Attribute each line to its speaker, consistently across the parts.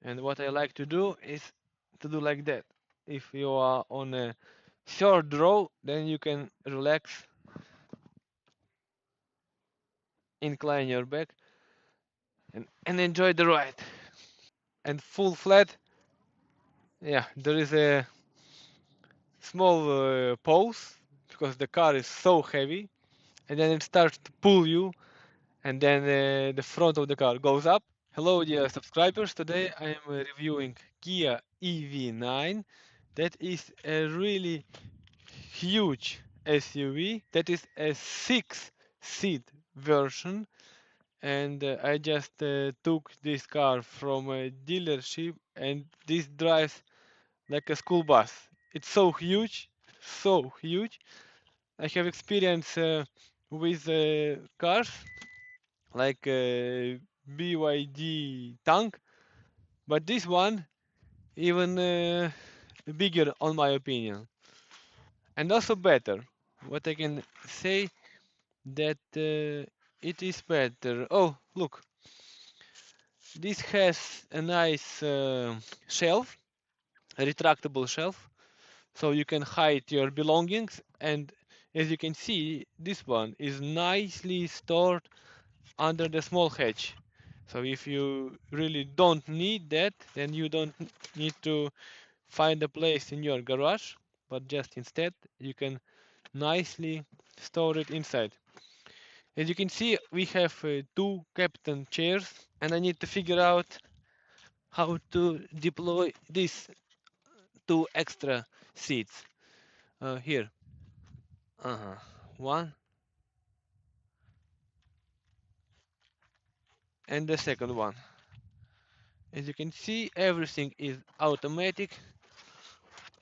Speaker 1: And what I like to do is to do like that. If you are on a third row, then you can relax, incline your back, and enjoy the ride. And full flat, yeah, there is a small pause because the car is so heavy, and then it starts to pull you, and then the front of the car goes up. Hello, dear subscribers. Today I am reviewing Kia EV9. That is a really huge SUV. That is a six-seat version, and I just took this car from a dealership, and this drives like a school bus. It's so huge, so huge. I have experience with cars like BYD tank, but this one even bigger on my opinion, and also better. What I can say that it is better. Oh, look, this has a nice shelf, a retractable shelf, so you can hide your belongings. And as you can see, this one is nicely stored under the small hatch. So if you really don't need that, then you don't need to find a place in your garage, but just instead you can nicely store it inside. As you can see, we have two captain chairs, and I need to figure out how to deploy these two extra seats. Here, one, and the second one. As you can see, everything is automatic.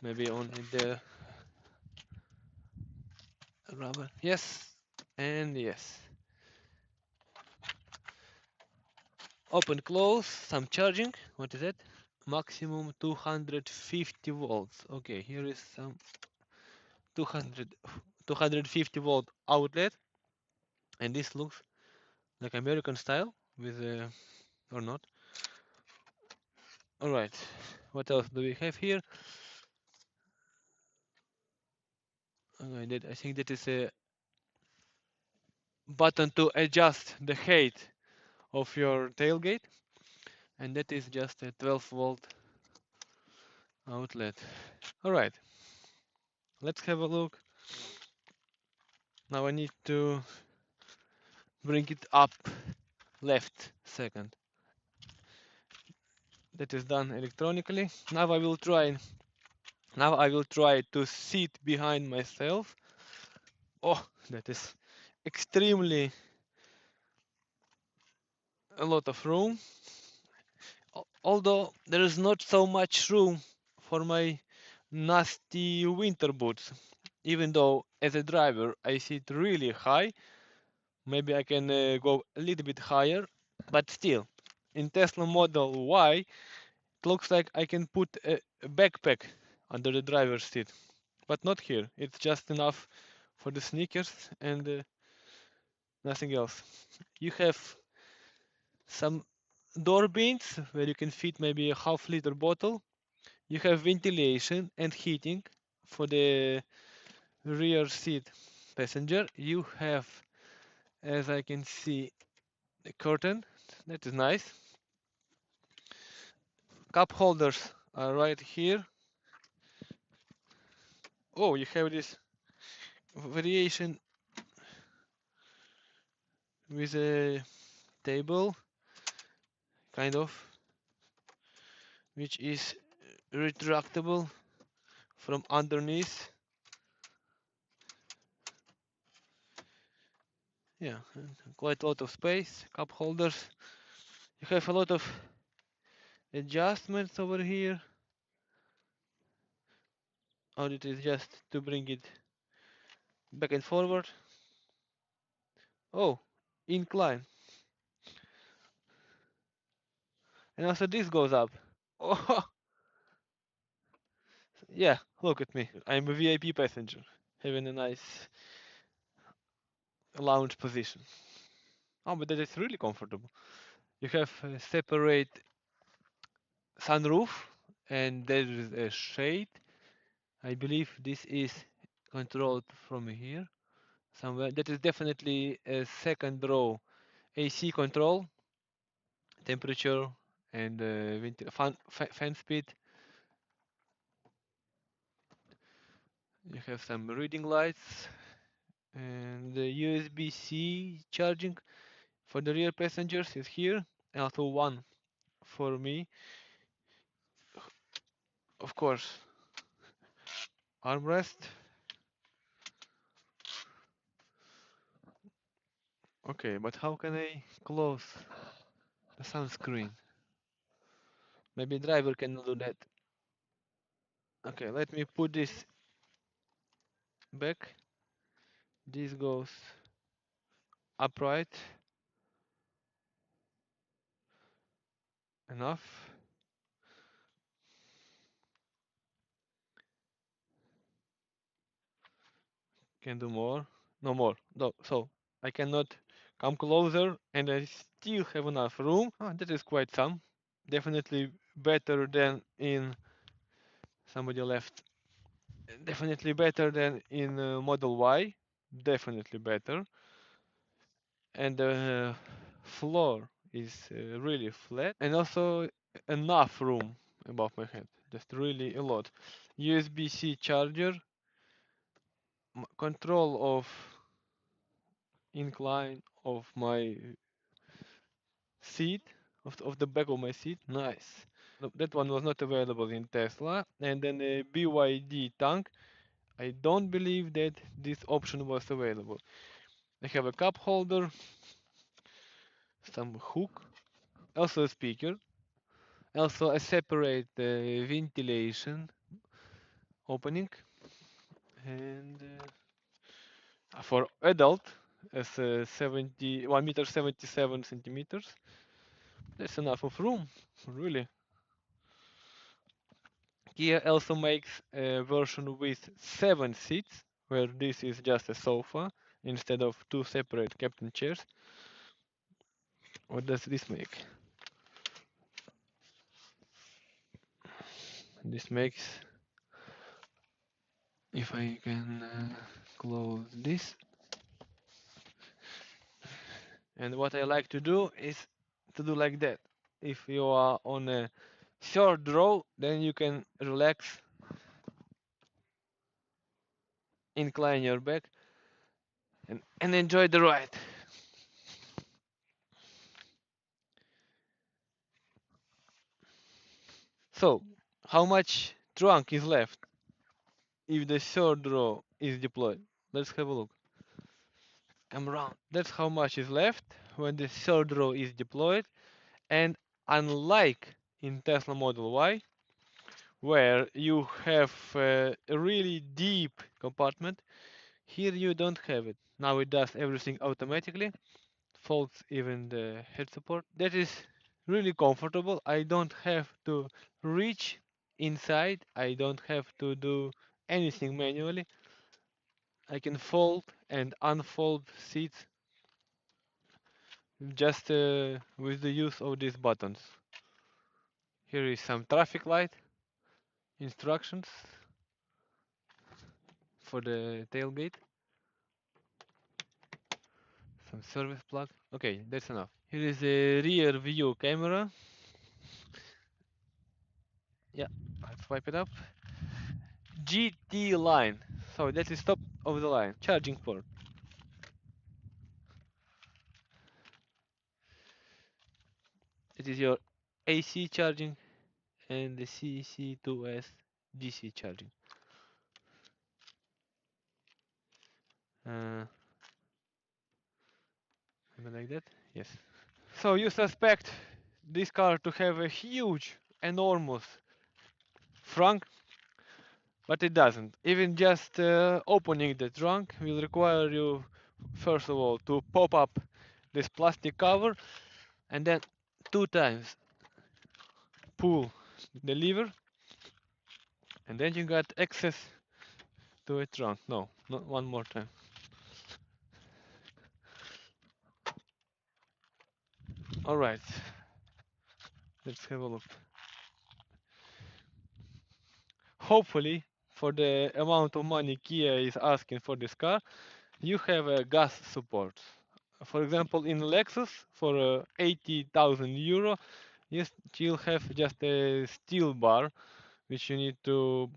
Speaker 1: Maybe only the rubber. Yes, and yes. Open, close, some charging. What is it? Maximum 250 volts. Okay, here is some 200, 250-volt outlet, and this looks like American style with or not. All right, what else do we have here? I think that is a button to adjust the height of your tailgate, and that is just a 12-volt outlet. All right, let's have a look. Now I need to bring it up left second. That is done electronically. Now I will try to sit behind myself. Oh, that is extremely a lot of room. Although there is not so much room for my nasty winter boots. Even though as a driver I sit really high, maybe I can go a little bit higher, but still, in Tesla Model Y, it looks like I can put a backpack under the driver's seat, but not here. It's just enough for the sneakers and nothing else. You have some door bins where you can fit maybe a half-liter bottle. You have ventilation and heating for the rear seat passenger. You have, as I can see, the curtain. That is nice. Cup holders are right here. Oh, you have this variation with a table, kind of, which is retractable from underneath. Yeah, quite a lot of space. Cup holders. You have a lot of adjustments over here. Or it is just to bring it back and forward. Oh, incline. And also this goes up. Oh, yeah, look at me. I'm a VIP passenger, having a nice lounge position. Oh, but that is really comfortable. You have separate sunroof, and there is a shade. I believe this is controlled from here somewhere. That is definitely a second row AC control, temperature and fan speed. You have some reading lights and the USB-C charging for the rear passengers is here, and also one for me, of course. Armrest. Okay, but how can I close the sunscreen? Maybe driver can do that. Okay, let me put this back. This goes upright. Enough. Can do more. No more. No, so I cannot come closer and I still have enough room. Ah, that is quite some. Definitely better than in somebody left. Definitely better than in Model Y. Definitely better. And the floor is really flat and also enough room above my head. Just really a lot. USB-C charger, control of incline of my seat, of the back of my seat. Nice. That one was not available in Tesla. And then a BYD tank. I don't believe that this option was available. I have a cup holder, some hook, also a speaker, also a separate ventilation opening, and for adult as 1 meter 77 centimeters. That's enough of room, really. Kia also makes a version with 7 seats, where this is just a sofa instead of two separate captain chairs. What does this make? This makes, if I can close this, and what I like to do is to do like that. If you are on a short row, then you can relax, incline your back, and enjoy the ride. So, how much trunk is left if the third row is deployed? Let's have a look. I'm wrong. That's how much is left when the third row is deployed. And unlike in Tesla Model Y, where you have a really deep compartment, here you don't have it. Now it does everything automatically, folds even the head support. That is really comfortable. I don't have to reach inside. I don't have to do anything manually. I can fold and unfold seats just with the use of these buttons. Here is some traffic light instructions for the tailgate. Some service plug. Okay, that's enough. Here is a rear view camera. Yeah, let's swipe it up. GT line. So that is top of the line. Charging port. It is your AC charging and the CC2S DC charging. Uh, Something like that? Yes. So you suspect this car to have a huge, enormous trunk, but it doesn't. Even just opening the trunk will require you, first of all, to pop up this plastic cover and then 2 times pull the lever, and then you got access to a trunk. No, not one more time. Alright, let's have a look. hopefully, for the amount of money Kia is asking for this car, you have a gas support. For example, in Lexus, for 80,000 euro, you still have just a steel bar which you need to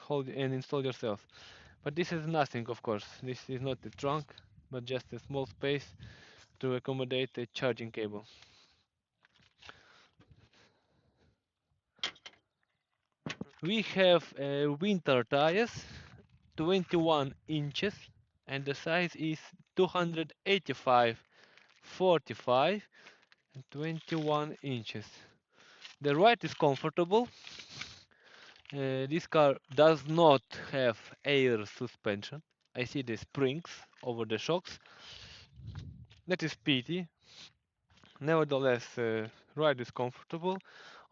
Speaker 1: hold and install yourself. But this is nothing, of course. This is not a trunk, but just a small space to accommodate a charging cable. We have winter tires, 21 inches, and the size is 285 45 and 21 inches. The ride is comfortable. This car does not have air suspension. I see the springs over the shocks. That is pity. Nevertheless, ride is comfortable.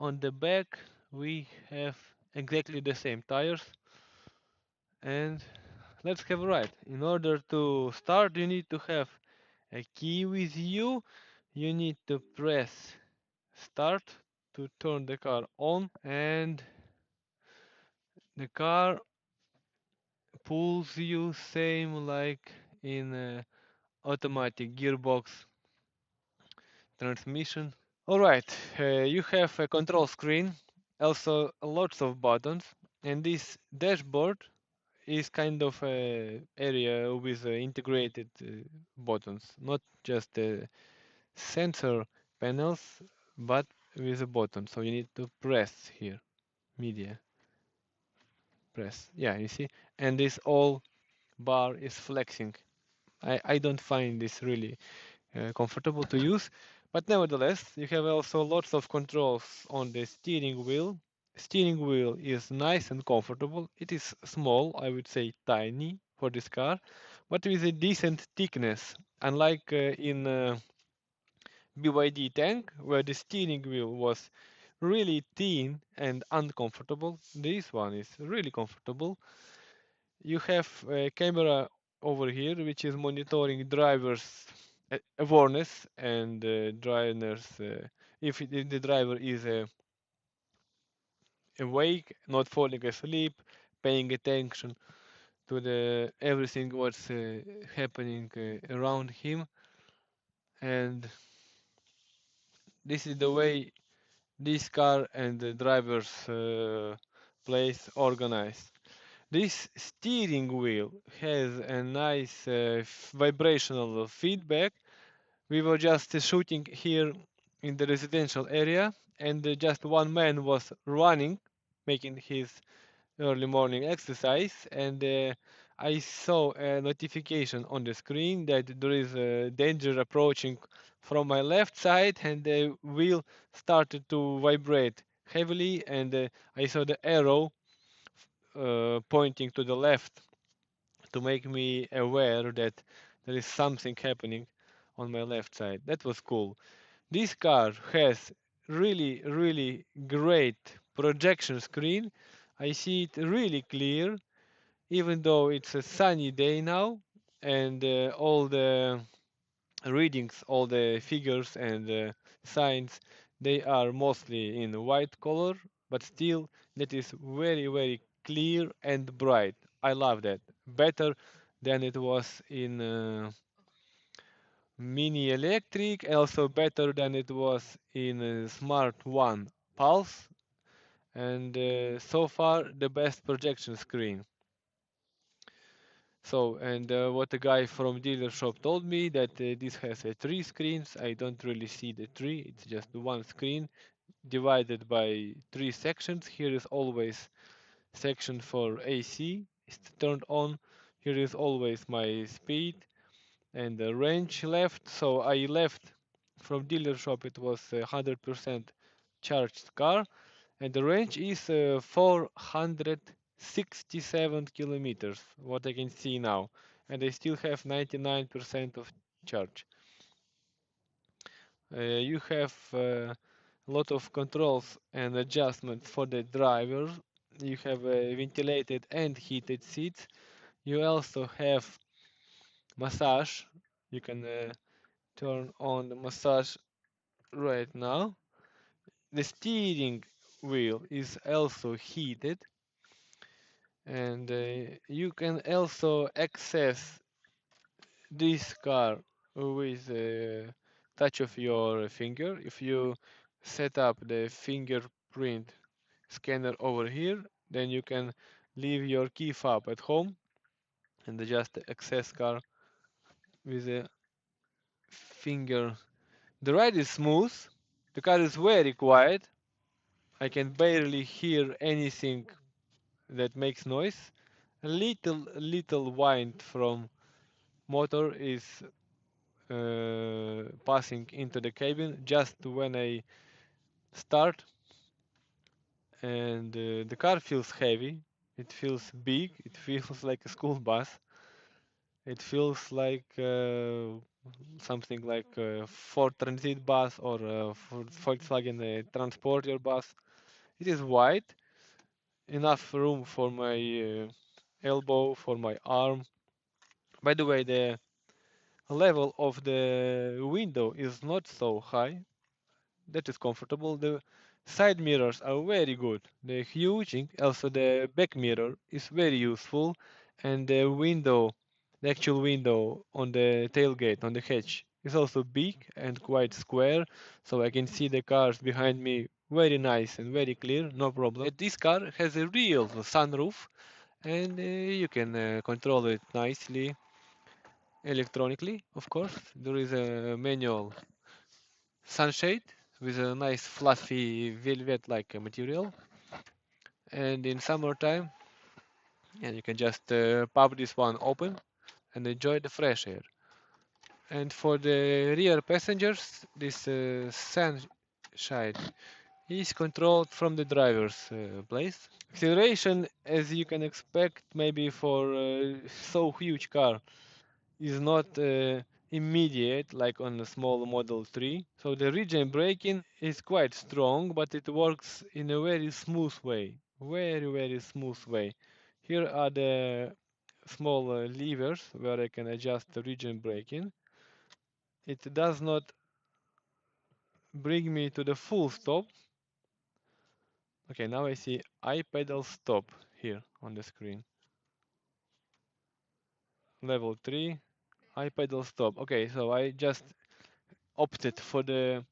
Speaker 1: On the back, we have exactly the same tires. And let's have a ride. In order to start, you need to have a key with you. You need to press start to turn the car on, and the car pulls you same like in automatic gearbox transmission. Alright, you have a control screen, also lots of buttons, and this dashboard is kind of a area with integrated buttons, not just sensor panels, but with a button. So you need to press here, media, press. Yeah, you see, and this all bar is flexing. I don't find this really comfortable to use. But nevertheless, you have also lots of controls on the steering wheel. Steering wheel is nice and comfortable. It is small, I would say tiny for this car, but with a decent thickness. Unlike in BYD tank, where the steering wheel was really thin and uncomfortable, this one is really comfortable. You have a camera over here which is monitoring drivers awareness and drivers if the driver is awake, not falling asleep, paying attention to the everything what's happening around him. And this is the way this car and the driver's place organized. This steering wheel has a nice vibrational feedback. We were just shooting here in the residential area, and just one man was running, making his early morning exercise, and I saw a notification on the screen that there is a danger approaching from my left side, and the wheel started to vibrate heavily, and I saw the arrow pointing to the left to make me aware that there is something happening on my left side. That was cool. This car has really great projection screen. I see it really clear, even though it's a sunny day now, and all the readings, all the figures and signs, they are mostly in white color, but still that is very clear and bright. I love that. Better than it was in Mini Electric, also better than it was in Smart One Pulse, and so far the best projection screen. So, and what the guy from dealer shop told me that this has three screens. I don't really see the three. It's just one screen divided by three sections. Here is always section for AC. It's turned on. Here is always my speed and the range left. So I left from dealer shop. It was a 100% charged car, and the range is 467 kilometers, what I can see now, and I still have 99% of charge. You have a lot of controls and adjustments for the driver. You have ventilated and heated seats. You also have massage. You can turn on the massage right now. The steering wheel is also heated. And you can also access this car with a touch of your finger. If you set up the fingerprint scanner over here, then you can leave your key fob at home and just access car with a finger. The ride is smooth. The car is very quiet. I can barely hear anything that makes noise. A little wind from motor is passing into the cabin just when I start, and the car feels heavy. It feels big. It feels like a school bus. It feels like something like a Ford Transit bus or a Volkswagen Transporter bus. It is wide, enough room for my elbow, for my arm. By the way, the level of the window is not so high. That is comfortable. The side mirrors are very good. They're huge. Also, the back mirror is very useful, and the window, the actual window on the tailgate on the hatch, is also big and quite square, so I can see the cars behind me very nice and very clear, no problem. This car has a real sunroof, and you can control it nicely electronically, of course. There is a manual sunshade with a nice fluffy velvet-like material. And in summertime, and you can just pop this one open and enjoy the fresh air. And for the rear passengers, this sunshade is controlled from the driver's place. Acceleration, as you can expect, maybe for so huge car, is not immediate like on a small Model 3. So the regen braking is quite strong, but it works in a very smooth way. Very smooth way. Here are the small levers where I can adjust the regen braking. It does not bring me to the full stop. Okay, now I see I pedal stop here on the screen. Level 3, I pedal stop. Okay, so I just opted for the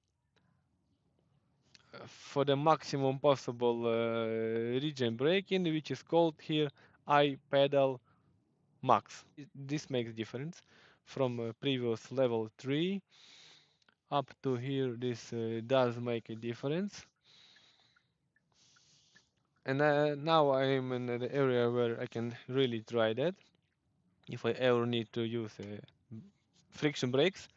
Speaker 1: maximum possible regen braking, which is called here I pedal max. This makes difference from previous level 3 up to here. This does make a difference. And now I'm in the area where I can really try that. If I ever need to use friction brakes,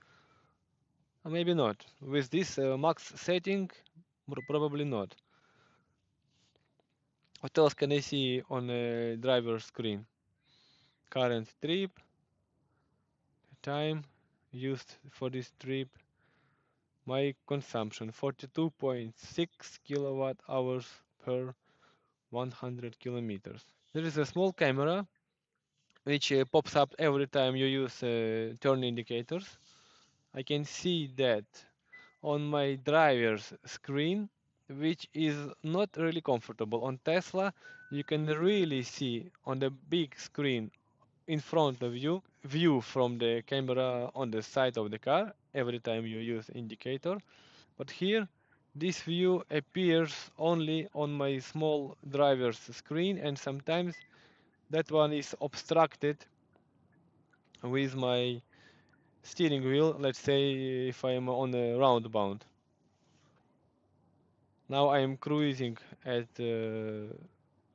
Speaker 1: maybe not. With this max setting, probably not. What else can I see on a driver screen? Current trip, time used for this trip, my consumption 42.6 kilowatt hours per 100 kilometers. There is a small camera which pops up every time you use turn indicators. I can see that on my driver's screen, which is not really comfortable. On Tesla, you can really see on the big screen in front of you view from the camera on the side of the car every time you use indicator, but here this view appears only on my small driver's screen, and sometimes that one is obstructed with my steering wheel. Let's say if I am on a roundabout. Now I am cruising at a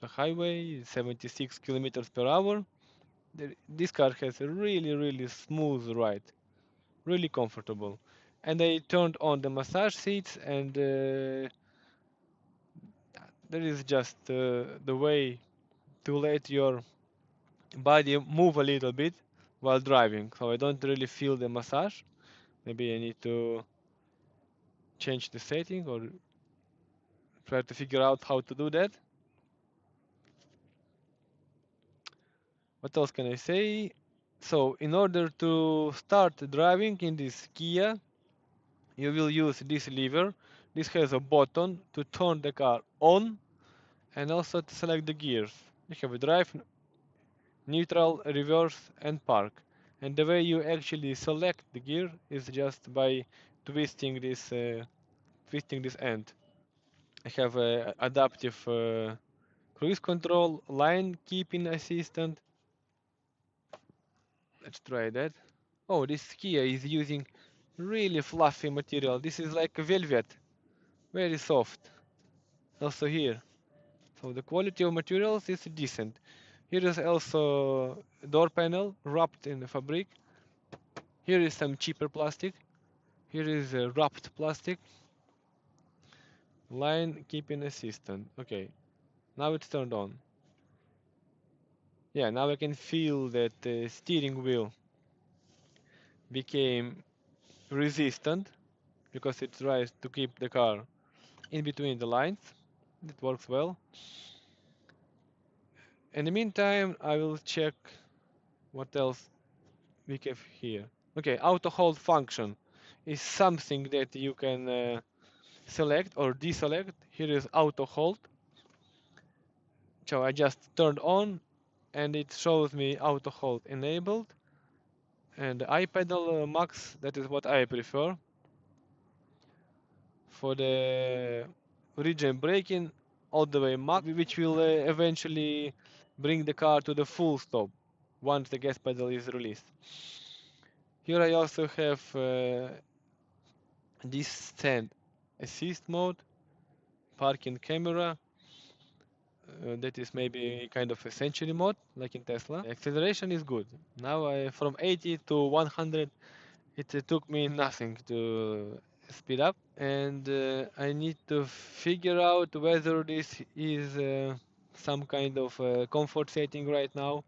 Speaker 1: highway 76 kilometers per hour. This car has a really smooth ride, really comfortable. And I turned on the massage seats, and there is just the way to let your body move a little bit while driving. So I don't really feel the massage. Maybe I need to change the setting or try to figure out how to do that. What else can I say? So in order to start driving in this Kia, you will use this lever. This has a button to turn the car on and also to select the gears. You have a drive, neutral, reverse, and park. And the way you actually select the gear is just by twisting this end. I have a adaptive cruise control, line keeping assistant. Let's try that. Oh, this Kia is using really fluffy material. This is like velvet, very soft. Also here. So the quality of materials is decent. Here is also door panel wrapped in fabric. Here is some cheaper plastic. Here is wrapped plastic. Line keeping assistant. Okay, now it's turned on. Yeah, now I can feel that the steering wheel became resistant because it tries to keep the car in between the lines. It works well. In the meantime, I will check what else we have here. Okay, auto hold function is something that you can select or deselect. Here is auto hold. So I just turned on and it shows me auto hold enabled. And iPedal Max, that is what I prefer. For the region braking, all the way max, which will eventually bring the car to the full stop once the gas pedal is released. Here I also have descent assist mode, parking camera, that is maybe kind of a century mode, like in Tesla. Acceleration is good. Now from 80 to 100, it took me nothing to speed up, and I need to figure out whether this is some kind of comfort setting right now,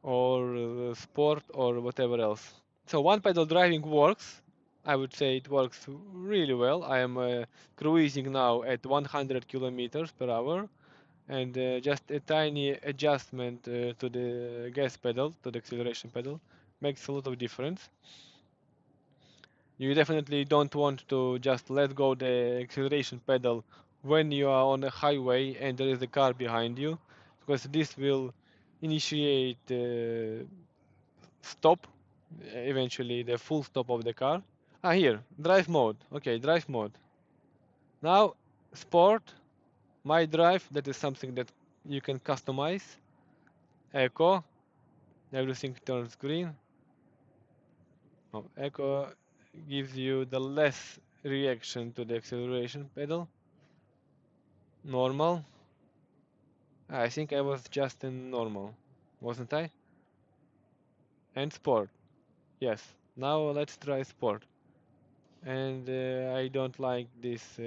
Speaker 1: or sport, or whatever else. So one pedal driving works. I would say it works really well. I am cruising now at 100 kilometers per hour, and just a tiny adjustment to the gas pedal, to the acceleration pedal, makes a lot of difference. You definitely don't want to just let go the acceleration pedal when you are on a highway and there is a car behind you, because this will initiate stop, eventually the full stop of the car. Ah, here, drive mode. Okay, drive mode. Now, sport, my drive, that is something that you can customize. Eco, everything turns green. Oh, Eco gives you the less reaction to the acceleration pedal. Normal. I think I was just in normal, wasn't I? And sport. Yes. Now let's try sport. And I don't like this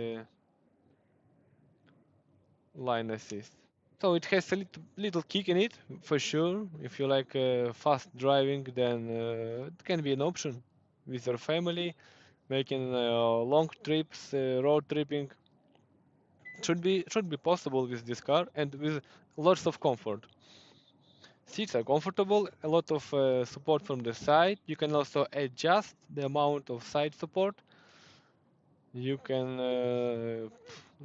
Speaker 1: line assist. So it has a little kick in it, for sure. If you like fast driving, then it can be an option with your family, making long trips, road tripping. Should be possible with this car and with lots of comfort. Seats are comfortable, a lot of support from the side. You can also adjust the amount of side support. You can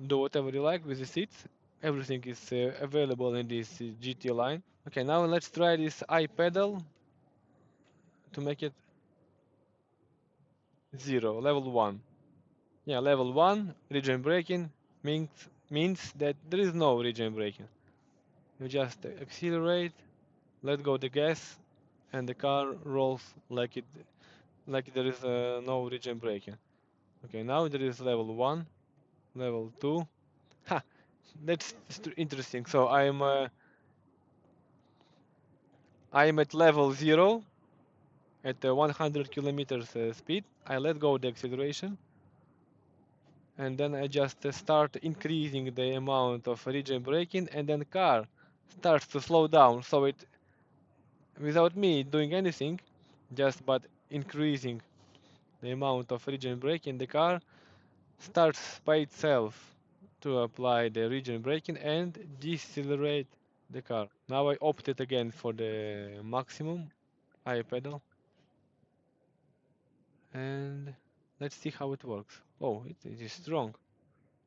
Speaker 1: do whatever you like with the seats. Everything is available in this GT line. Okay, now let's try this iPedal to make it 0, level 1. Yeah, level 1, region braking means that there is no region braking. You just accelerate, let go the gas, and the car rolls like there is no region braking. Okay, now there is level 1, level 2. Ha, that's interesting. So I'm at level 0 at 100 kilometers speed. I let go the acceleration, and then I just start increasing the amount of region braking, and then the car starts to slow down. So it, without me doing anything, just but increasing the amount of region braking, the car starts by itself to apply the region braking and decelerate the car. Now I opted again for the maximum I pedal, and let's see how it works. Oh, it is strong.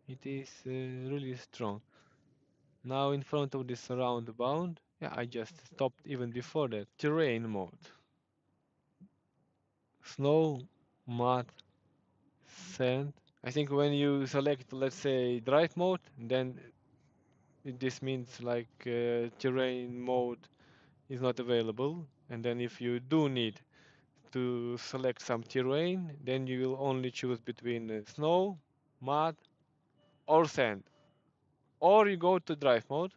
Speaker 1: It is really strong. Now in front of this roundabout, yeah, I just stopped even before that. Terrain mode. Snow, mud, sand. I think when you select, let's say, drive mode, then this means like terrain mode is not available. And then if you do need to select some terrain, then you will only choose between snow, mud, or sand. Or you go to drive mode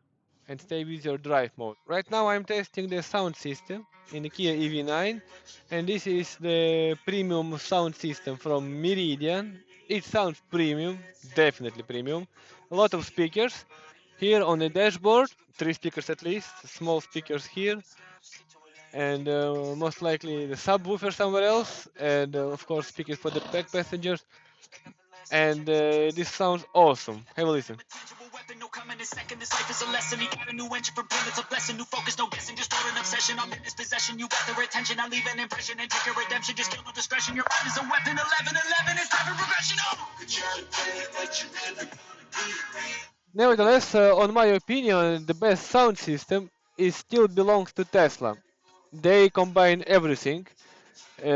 Speaker 1: and stay with your drive mode. Right now I'm testing the sound system in the Kia EV9, and this is the premium sound system from Meridian. It sounds premium, definitely premium. A lot of speakers. Here on the dashboard, 3 speakers at least, small speakers here, and most likely the subwoofer somewhere else, and of course speakers for the back passengers, and this sounds awesome. Have a listen. No coming in second, this life is a lesson. He got a new engine for him, it's a blessing. New focus, no guessing, just hold an obsession. I'm in his possession, you got their attention. I leave an impression and take your redemption. Just kill no discretion, your mind is a weapon. 11, it's time for progression. Nevertheless, on my opinion, the best sound system is still belongs to Tesla. They combine everything,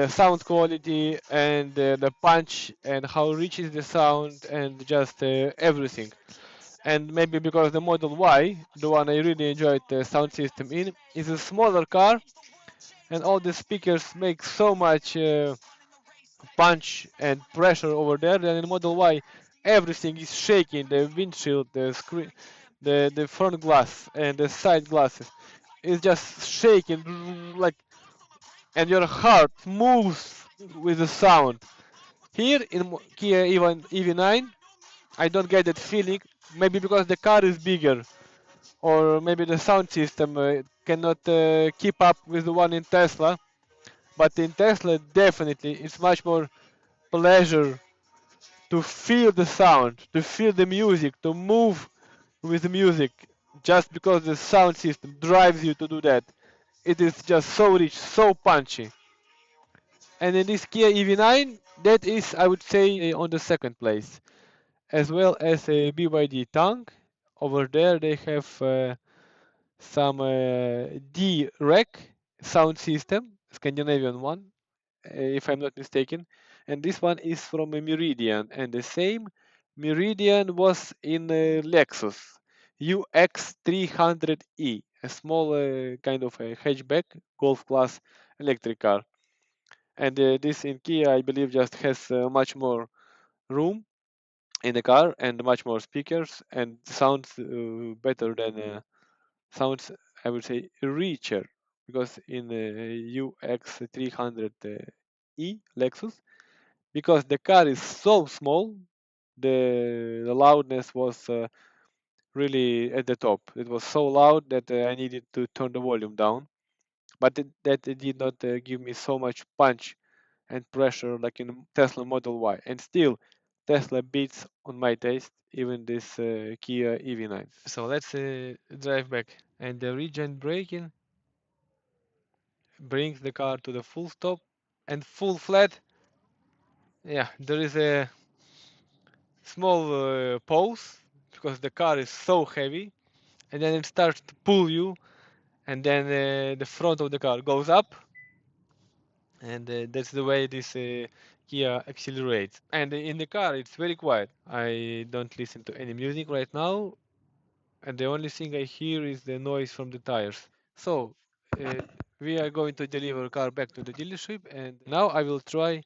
Speaker 1: sound quality and the punch and how rich is the sound and just everything. And maybe because the Model Y, the one I really enjoyed the sound system in, is a smaller car, and all the speakers make so much punch and pressure over there. Then in Model Y, everything is shaking. The windshield, the screen, the front glass, and the side glasses is just shaking like, and your heart moves with the sound. Here in Kia even EV9, I don't get that feeling. Maybe because the car is bigger, or maybe the sound system cannot keep up with the one in Tesla. But in Tesla, definitely, it's much more pleasure to feel the sound, to feel the music, to move with the music, just because the sound system drives you to do that. It is just so rich, so punchy. And in this Kia EV9, that is, I would say, on the second place, as well as a BYD Tank. Over there, they have some D-Rec sound system, Scandinavian one, if I'm not mistaken. And this one is from a Meridian, and the same Meridian was in Lexus UX300E, a small kind of a hatchback golf class electric car. And this in Kia, I believe, just has much more room in the car and much more speakers and sounds better than sounds, I would say, richer, because in UX300E Lexus, because the car is so small, the loudness was really at the top. It was so loud that I needed to turn the volume down, but it did not give me so much punch and pressure like in Tesla Model Y. And still, Tesla beats on my taste even this Kia EV9. So let's drive back. And the regen braking brings the car to the full stop and full flat. Yeah, there is a small pause because the car is so heavy, and then it starts to pull you, and then the front of the car goes up, and that's the way this Kia accelerates. And in the car, it's very quiet. I don't listen to any music right now, and the only thing I hear is the noise from the tires. So uh, we are going to deliver car back to the dealership, and now I will try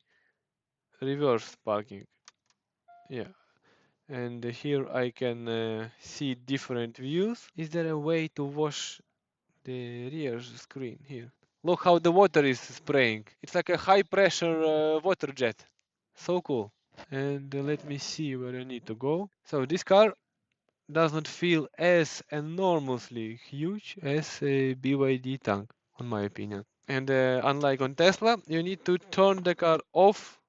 Speaker 1: reverse parking. Yeah, and here I can see different views. Is there a way to wash the rear screen here? Look how the water is spraying. It's like a high pressure water jet. So cool. And let me see where I need to go. So this car does not feel as enormously huge as a BYD tank, in my opinion. And unlike on Tesla, you need to turn the car off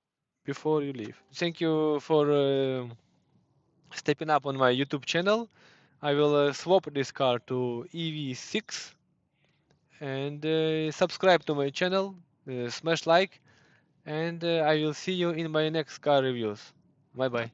Speaker 1: before you leave. Thank you for stepping up on my YouTube channel. I will swap this car to EV6, and subscribe to my channel, smash like, and I will see you in my next car reviews. Bye bye.